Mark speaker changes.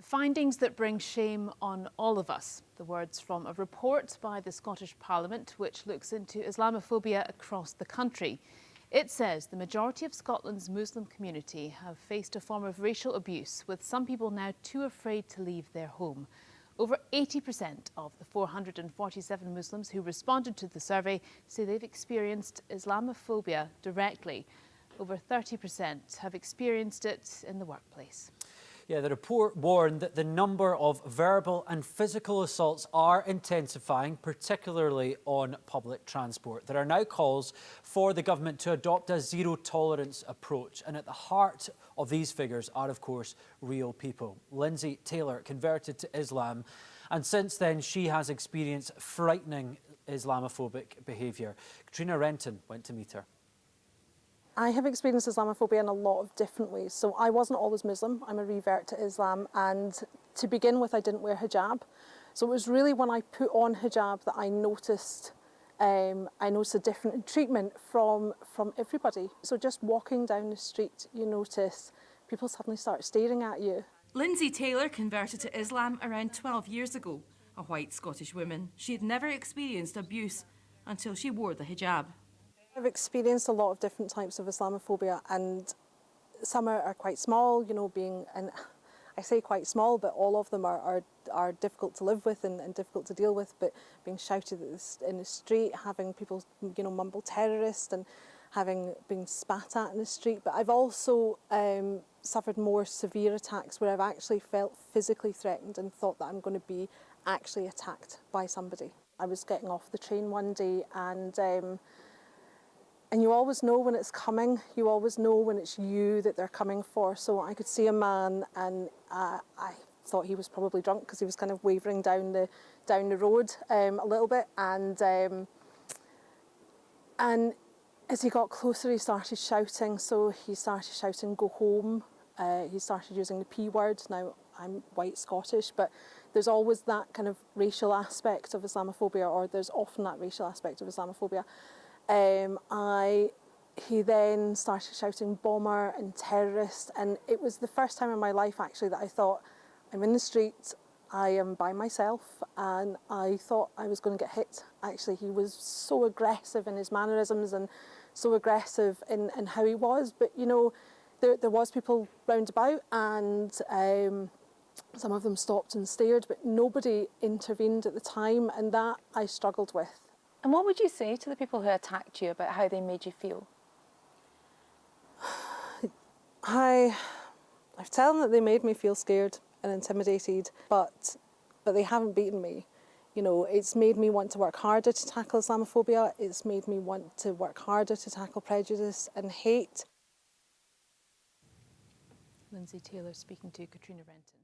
Speaker 1: Findings that bring shame on all of us. The words from a report by the Scottish Parliament which looks into Islamophobia across the country. It says the majority of Scotland's Muslim community have faced a form of racial abuse, with some people now too afraid to leave their home. Over 80% of the 447 Muslims who responded to the survey say they've experienced Islamophobia directly. Over 30% have experienced it in the workplace.
Speaker 2: Yeah, the report warned that the number of verbal and physical assaults are intensifying, particularly on public transport. There are now calls for the government to adopt a zero-tolerance approach. And at the heart of these figures are, of course, real people. Linsay Taylor converted to Islam, and since then she has experienced frightening Islamophobic behaviour. Katrina Renton went to meet her.
Speaker 3: I have experienced Islamophobia in a lot of different ways. So I wasn't always Muslim, I'm a revert to Islam, and to begin with I didn't wear hijab. So it was really when I put on hijab that I noticed a different treatment from everybody. So just walking down the street, you notice people suddenly start staring at you.
Speaker 4: Linsay Taylor converted to Islam around 12 years ago. A white Scottish woman, she had never experienced abuse until she wore the hijab.
Speaker 3: I've experienced a lot of different types of Islamophobia, and some are quite small, you know, and I say quite small, but all of them are difficult to live with and difficult to deal with. But being shouted in the street, having people, you know, mumble terrorist, and having been spat at in the street. But I've also suffered more severe attacks where I've actually felt physically threatened and thought that I'm going to be actually attacked by somebody. I was getting off the train one day, and you always know when it's coming, you always know when it's you that they're coming for. So I could see a man, and I thought he was probably drunk because he was kind of wavering down the road a little bit. And as he got closer, he started shouting. So he started shouting, "Go home." He started using the P word. Now, I'm white Scottish, but there's always that kind of racial aspect of Islamophobia, or there's often that racial aspect of Islamophobia. He then started shouting bomber and terrorist, and it was the first time in my life actually that I thought, I'm in the street, I am by myself, and I thought I was going to get hit. Actually, he was so aggressive in his mannerisms and so aggressive in how he was, but you know, there was people round about, and some of them stopped and stared, but nobody intervened at the time, and that I struggled with.
Speaker 5: And what would you say to the people who attacked you about how they made you feel?
Speaker 3: I've told them that they made me feel scared and intimidated, but they haven't beaten me. You know, it's made me want to work harder to tackle Islamophobia. It's made me want to work harder to tackle prejudice and hate.
Speaker 1: Linsay Taylor speaking to Katrina Renton.